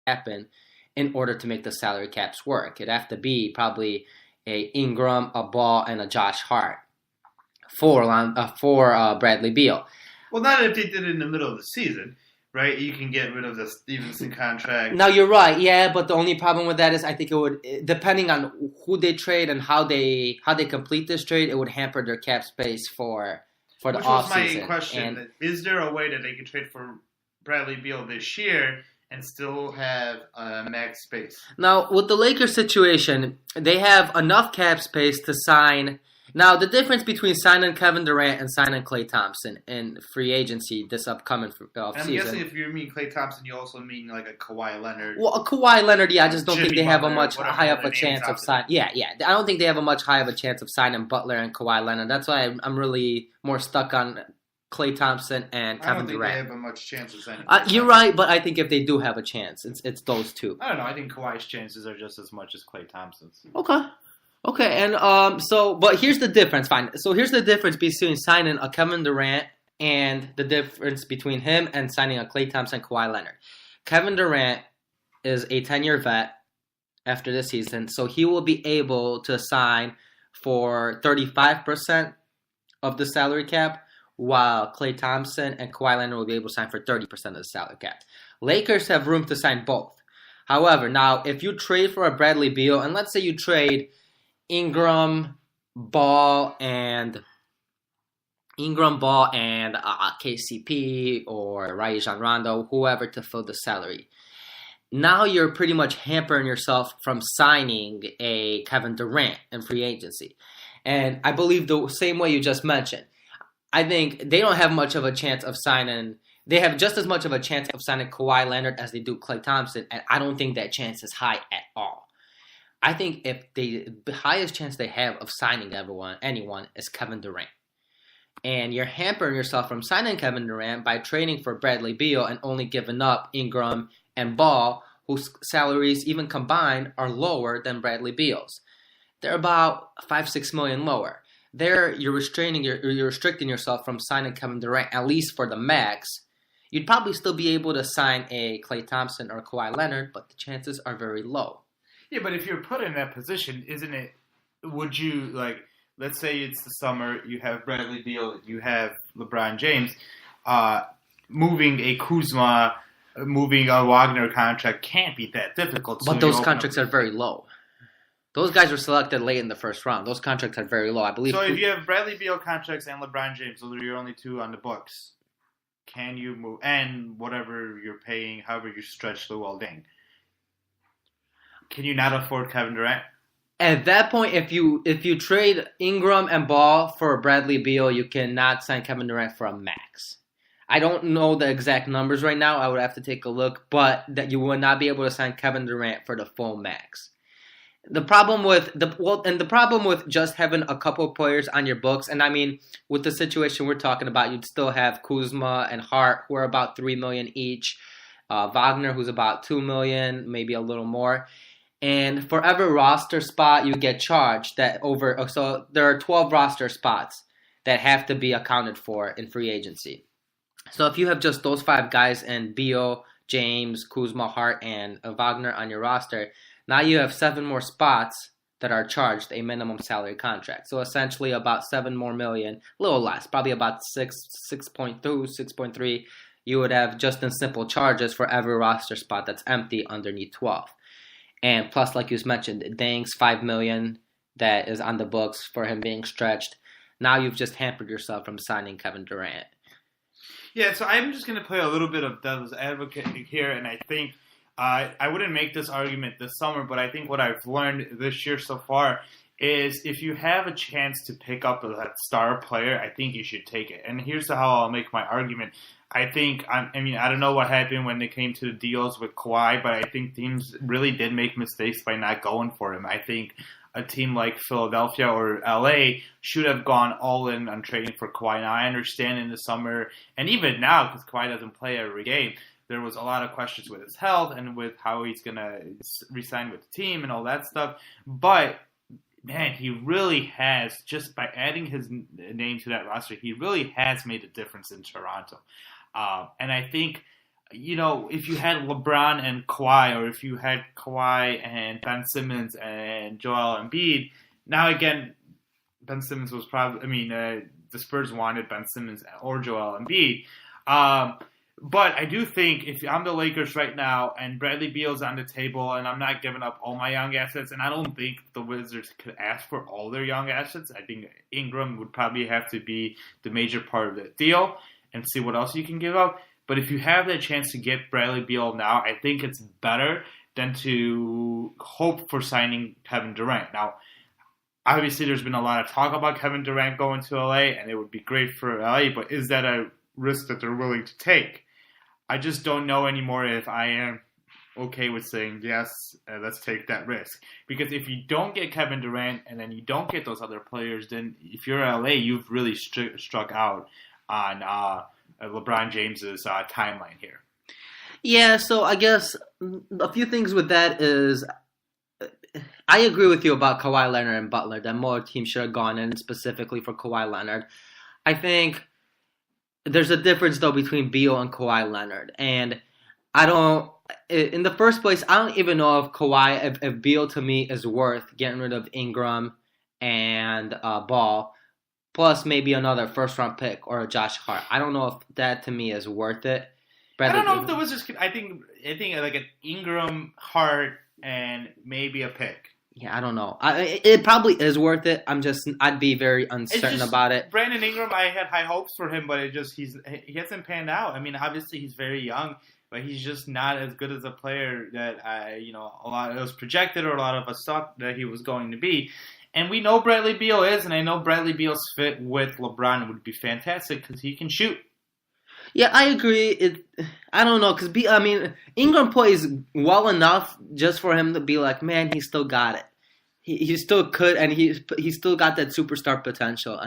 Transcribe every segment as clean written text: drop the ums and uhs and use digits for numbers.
happen in order to make the salary caps work. It'd have to be probably a Ingram, a Ball, and a Josh Hart for Bradley Beal. Well, not if they did it in the middle of the season, right? You can get rid of the Stevenson contract. Now you're right, yeah, but the only problem with that is I think it would, depending on who they trade and how they complete this trade, it would hamper their cap space for the offseason. Which was my question: is there a way that they could trade for Bradley Beal this year and still have max space? Now, with the Lakers situation, they have enough cap space to sign. Now, the difference between signing Kevin Durant and signing Klay Thompson in free agency this upcoming offseason. I'm guessing if you mean Klay Thompson, you also mean like a Kawhi Leonard. Well, a Kawhi Leonard, yeah, I just don't Jimmy think they have a Butler, much whatever high up the a names chance of out signing. Yeah. I don't think they have a much high of a chance of signing Butler and Kawhi Leonard. That's why I'm really more stuck on Klay Thompson and Kevin Durant. I don't think they have a much chance of signing. You're right, but I think if they do have a chance, it's those two. I don't know. I think Kawhi's chances are just as much as Klay Thompson's. Okay, and but here's the difference. Fine. So here's the difference between signing a Kevin Durant and the difference between him and signing a Klay Thompson, Kawhi Leonard. Kevin Durant is a 10-year vet after this season, so he will be able to sign for 35% of the salary cap, while Klay Thompson and Kawhi Leonard will be able to sign for 30% of the salary cap. Lakers have room to sign both. However, now if you trade for a Bradley Beal, and let's say you trade Ingram, Ball, and KCP or Rajon Rondo, whoever to fill the salary. Now you're pretty much hampering yourself from signing a Kevin Durant in free agency. And I believe the same way you just mentioned. I think they don't have much of a chance of signing. They have just as much of a chance of signing Kawhi Leonard as they do Klay Thompson, and I don't think that chance is high at all. I think the highest chance they have of signing anyone is Kevin Durant. And you're hampering yourself from signing Kevin Durant by trading for Bradley Beal and only giving up Ingram and Ball, whose salaries even combined are lower than Bradley Beal's. They're about $5-6 million lower. There, you're restricting yourself from signing Kevin Durant, at least for the max. You'd probably still be able to sign a Klay Thompson or Kawhi Leonard, but the chances are very low. Yeah, but if you're put in that position, isn't it, would you, like, let's say it's the summer, you have Bradley Beal, you have LeBron James, moving a Kuzma, moving a Wagner contract can't be that difficult. But those contracts are very low. Those guys were selected late in the first round. Those contracts are very low, I believe. So if you have Bradley Beal contracts and LeBron James, those are your only two on the books. Can you move, and whatever you're paying, however you stretch Luol Deng, can you not afford Kevin Durant? At that point, if you trade Ingram and Ball for Bradley Beal, you cannot sign Kevin Durant for a max. I don't know the exact numbers right now. I would have to take a look, but that you would not be able to sign Kevin Durant for the full max. The problem with just having a couple of players on your books, and I mean, with the situation we're talking about, you'd still have Kuzma and Hart, who are about $3 million each. Wagner, who's about $2 million, maybe a little more. And for every roster spot you get charged, so there are 12 roster spots that have to be accounted for in free agency. So if you have just those 5 guys and Beal, James, Kuzma, Hart, and Wagner on your roster, now you have 7 more spots that are charged a minimum salary contract. So essentially about $7 more million, a little less, probably about 6.2, 6.3, you would have just in simple charges for every roster spot that's empty underneath 12. And plus, like you mentioned, Deng's $5 million that is on the books for him being stretched. Now you've just hampered yourself from signing Kevin Durant. Yeah, so I'm just going to play a little bit of devil's advocate here, and I think I wouldn't make this argument this summer, but I think what I've learned this year so far is if you have a chance to pick up that star player, I think you should take it. And here's how I'll make my argument. I don't know what happened when they came to the deals with Kawhi, but I think teams really did make mistakes by not going for him. I think a team like Philadelphia or LA should have gone all in on trading for Kawhi. Now, I understand in the summer, and even now, because Kawhi doesn't play every game, there was a lot of questions with his health and with how he's going to re-sign with the team and all that stuff. But, man, he really has, just by adding his name to that roster, he really has made a difference in Toronto. And I think if you had LeBron and Kawhi, or if you had Kawhi and Ben Simmons and Joel Embiid, now again, Ben Simmons was probably, the Spurs wanted Ben Simmons or Joel Embiid. But I do think if I'm the Lakers right now and Bradley Beal's on the table and I'm not giving up all my young assets, and I don't think the Wizards could ask for all their young assets. I think Ingram would probably have to be the major part of the deal and see what else you can give up. But if you have the chance to get Bradley Beal now, I think it's better than to hope for signing Kevin Durant. Now, obviously there's been a lot of talk about Kevin Durant going to LA, and it would be great for LA, but is that a risk that they're willing to take? I just don't know anymore if I am okay with saying, yes, let's take that risk. Because if you don't get Kevin Durant and then you don't get those other players, then if you're LA, you've really struck out on LeBron James's timeline here. Yeah, so I guess a few things with that is I agree with you about Kawhi Leonard and Butler, that more teams should have gone in specifically for Kawhi Leonard. I think there's a difference, though, between Beal and Kawhi Leonard. And in the first place, I don't even know if Beal to me is worth getting rid of Ingram and Ball, plus maybe another first-round pick or a Josh Hart. I don't know if that to me is worth it. I don't know if the Wizards could. I think like an Ingram, Hart, and maybe a pick. Yeah, I don't know. It probably is worth it. I'd be very uncertain about it. Brandon Ingram, I had high hopes for him, but he hasn't panned out. Obviously he's very young, but he's just not as good as a player that a lot of us projected or a lot of us thought that he was going to be. And we know Bradley Beal is, and I know Bradley Beal's fit with LeBron would be fantastic because he can shoot. Yeah, I agree. I don't know, because Ingram plays well enough just for him to be like, man, he still got it. He still could, and he still got that superstar potential.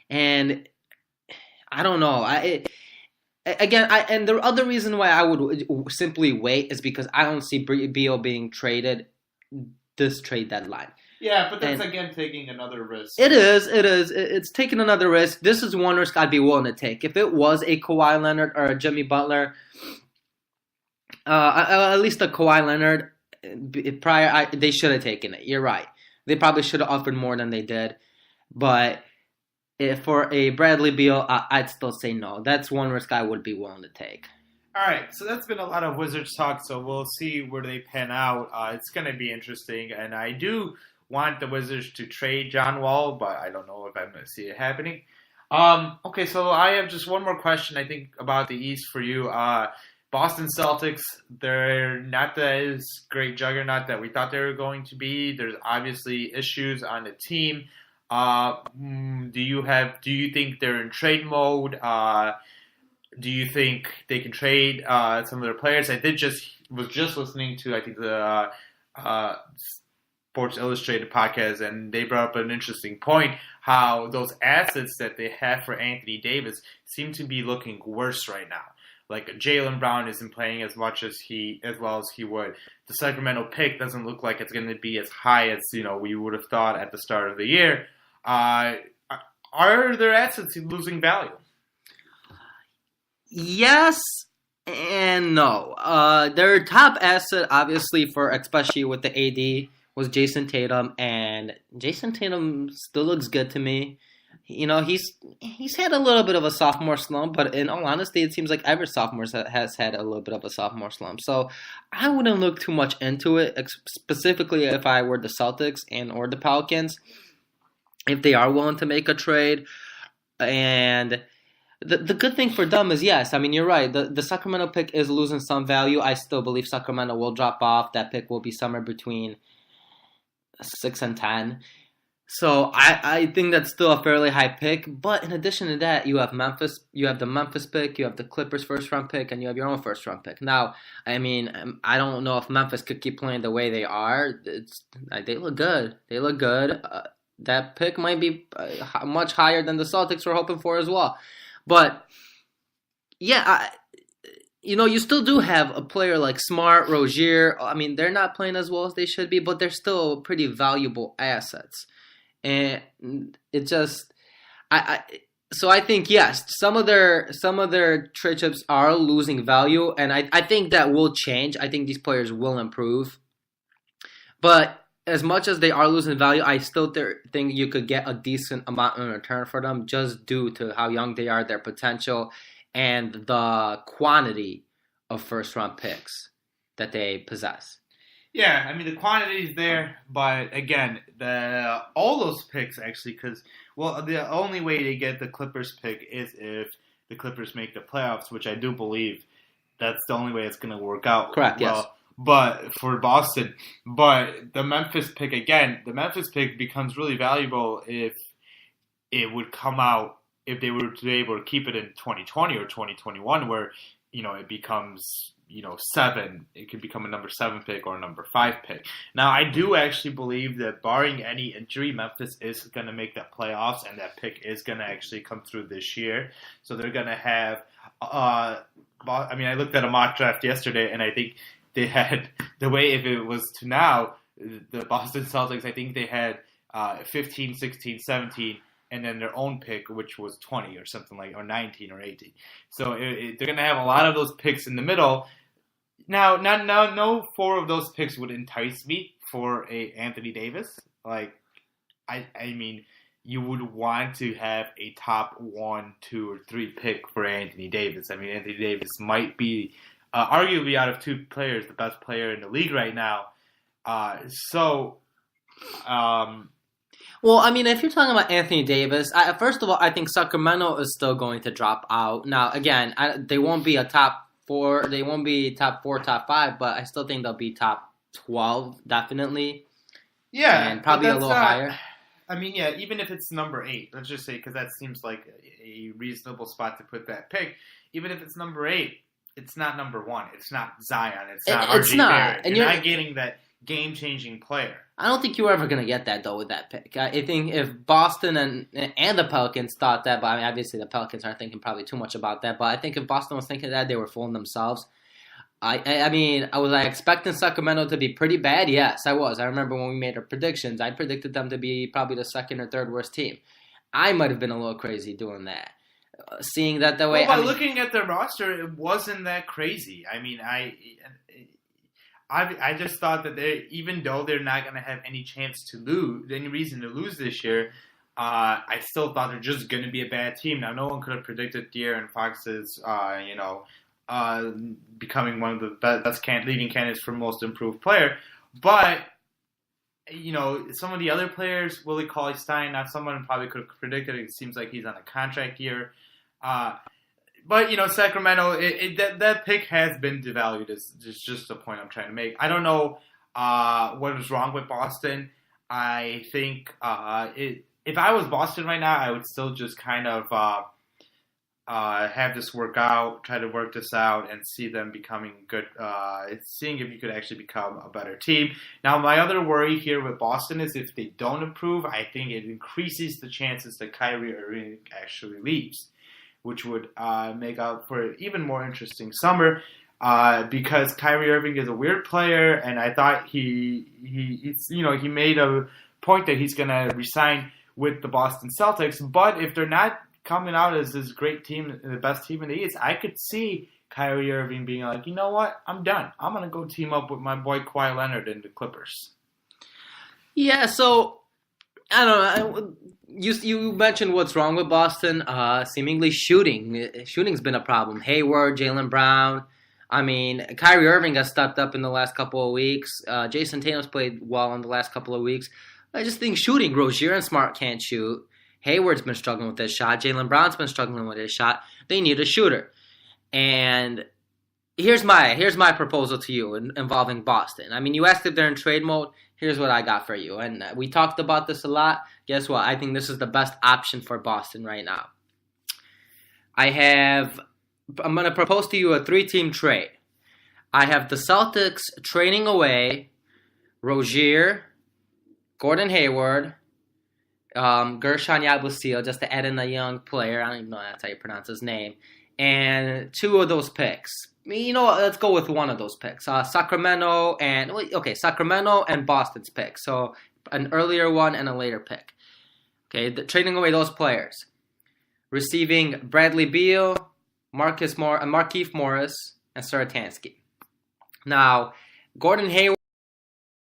And I don't know. And the other reason why I would simply wait is because I don't see Beal being traded this trade deadline. Yeah, but that's again taking another risk. It is. It's taking another risk. This is one risk I'd be willing to take. If it was a Kawhi Leonard or a Jimmy Butler, at least a Kawhi Leonard, they should have taken it. You're right. They probably should have offered more than they did. But for a Bradley Beal, I'd still say no. That's one risk I would be willing to take. All right, so that's been a lot of Wizards talk, so we'll see where they pan out. It's going to be interesting, and I do want the Wizards to trade John Wall, but I don't know if I'm going to see it happening. Okay, so I have just one more question, I think, about the East for you. Boston Celtics, they're not as great juggernaut that we thought they were going to be. There's obviously issues on the team. Do you think they're in trade mode? Do you think they can trade some of their players? I was just listening to, I think, the Sports Illustrated podcast, and they brought up an interesting point, how those assets that they have for Anthony Davis seem to be looking worse right now. Like Jaylen Brown isn't playing as well as he would. The Sacramento pick doesn't look like it's going to be as high as we would have thought at the start of the year. Are their assets losing value? Yes and no. Their top asset, obviously, especially with the AD, was Jason Tatum, and Jason Tatum still looks good to me. He's had a little bit of a sophomore slump, but in all honesty, it seems like every sophomore has had a little bit of a sophomore slump. So I wouldn't look too much into it, specifically if I were the Celtics or the Pelicans, if they are willing to make a trade. And the good thing for them is, yes, you're right. The Sacramento pick is losing some value. I still believe Sacramento will drop off. That pick will be somewhere between 6 and 10. So I think that's still a fairly high pick. But in addition to that, you have Memphis. You have the Memphis pick. You have the Clippers first-round pick, and you have your own first-round pick. Now, I don't know if Memphis could keep playing the way they are. They look good. That pick might be much higher than the Celtics were hoping for as well. But yeah, you still do have a player like Smart, Rozier. They're not playing as well as they should be, but they're still pretty valuable assets. And it just, So I think yes, some of their trade chips are losing value, and I think that will change. I think these players will improve, but as much as they are losing value, I still think you could get a decent amount in return for them just due to how young they are, their potential, and the quantity of first round picks that they possess. Yeah, I mean the quantity is there, but again, all those picks actually, because the only way to get the Clippers pick is if the Clippers make the playoffs, which I do believe that's the only way it's going to work out. Correct. Well, Yes. but for Boston, but the Memphis pick again, the Memphis pick becomes really valuable if it would come out if they were to be able to keep it in 2020 or 2021, where it becomes 7. It could become a number 7 pick or a number 5 pick. Now, I do actually believe that barring any injury, Memphis is going to make that playoffs, and that pick is going to actually come through this year. So they're going to have. I looked at a mock draft yesterday, and I think they had the way if it was to now the Boston Celtics. I think they had 15, 16, 17. And then their own pick, which was 20 or something or 19 or 18. So they're going to have a lot of those picks in the middle. Now, no 4 of those picks would entice me for a Anthony Davis. I mean, you would want to have a top 1, 2, or 3 pick for Anthony Davis. I mean, Anthony Davis might be arguably out of 2 players the best player in the league right now. Well, I mean, if you're talking about Anthony Davis, first of all, I think Sacramento is still going to drop out. Now, again, they won't be a top 4. They won't be top 4, top 5, but I still think they'll be top 12, definitely. Yeah, and probably a little higher. I mean, yeah, even if it's number 8, let's just say, because that seems like a reasonable spot to put that pick. Even if it's number 8, it's not number 1. It's not Zion. It's not RJ Barrett. And you're not getting that game-changing player. I don't think you're ever going to get that, though, with that pick. I think if Boston and the Pelicans thought that, but I mean, obviously the Pelicans aren't thinking probably too much about that, but I think if Boston was thinking that, they were fooling themselves. I mean, was I expecting Sacramento to be pretty bad? Yes, I was. I remember when we made our predictions, I predicted them to be probably the 2nd or 3rd worst team. I might have been a little crazy doing that. Seeing that the way... looking at their roster, it wasn't that crazy. I mean, I just thought that even though they're not going to have any chance to lose, any reason to lose this year, I still thought they're just going to be a bad team. Now, no one could have predicted De'Aaron Fox's, becoming one of the best leading candidates for most improved player. But, some of the other players, Willie Cauley-Stein, not someone probably could have predicted. It seems like he's on a contract year. But, Sacramento, that pick has been devalued. Is just the point I'm trying to make. I don't know what was wrong with Boston. I think if I was Boston right now, I would still just kind of have this work out, try to work this out, and see them becoming good, seeing if you could actually become a better team. Now, my other worry here with Boston is if they don't improve, I think it increases the chances that Kyrie Irving actually leaves, which would make out for an even more interesting summer because Kyrie Irving is a weird player, and I thought he made a point that he's going to resign with the Boston Celtics. But if they're not coming out as this great team, the best team in the East, I could see Kyrie Irving being like, you know what, I'm done. I'm going to go team up with my boy Kawhi Leonard and the Clippers. Yeah, so I don't know. You mentioned what's wrong with Boston. Seemingly shooting. Shooting's been a problem. Hayward, Jaylen Brown. I mean, Kyrie Irving has stepped up in the last couple of weeks. Jason Tatum's played well in the last couple of weeks. I just think shooting. Rozier and Smart can't shoot. Hayward's been struggling with his shot. Jaylen Brown's been struggling with his shot. They need a shooter. And here's my proposal to you involving Boston. I mean, you asked if they're in trade mode. Here's what I got for you. And we talked about this a lot. Guess what? I think this is the best option for Boston right now. I'm going to propose to you a 3-team trade. I have the Celtics trading away Rozier, Gordon Hayward, Gershon Yabusele, just to add in a young player. I don't even know that's how you pronounce his name. And 2 of those picks. Let's go with one of those picks. Sacramento and Boston's pick. So an earlier one and a later pick. Okay, trading away those players. Receiving Bradley Beal, Markieff Morris, and Sirtansky. Now, Gordon Hayward